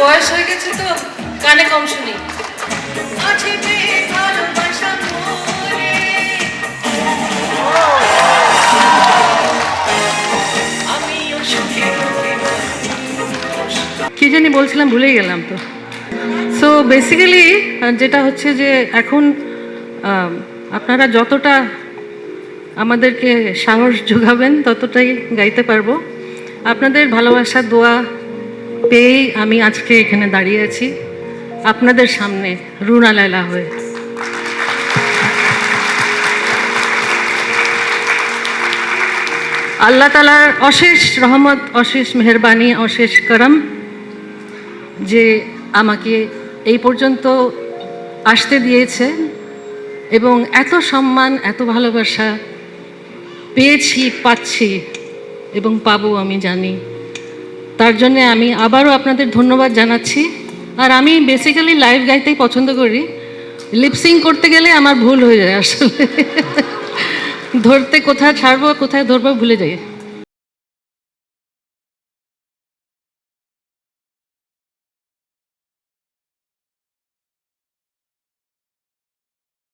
বয়স হয়ে গেছে তো কানে কম শুনি। কি জানি বলছিলাম, ভুলেই গেলাম তো। সো বেসিক্যালি যেটা হচ্ছে যে এখন আপনারা যতটা আমাদেরকে সাহস যোগাবেন ততটাই গাইতে পারবো। আপনাদের ভালোবাসা দোয়া পেয়েই আমি আজকে এখানে দাঁড়িয়ে আছি আপনাদের সামনে রুনা লায়লা হয়ে। আল্লাহ তাআলার অশেষ রহমত, অশেষ মেহেরবানি, অশেষ করম যে আমাকে এই পর্যন্ত আসতে দিয়েছে এবং এত সম্মান, এত ভালোবাসা পেয়েছি, পাচ্ছি এবং পাবো আমি জানি। তার জন্য আমি আবারও আপনাদের ধন্যবাদ জানাচ্ছি। আর আমি বেসিক্যালি লাইভ গাইতেই পছন্দ করি, লিপসিং করতে গেলে আমার ভুল হয়ে যায় আসলে, ধরতে কোথায় ছাড়বো কোথায় ধরবো ভুলে যাই।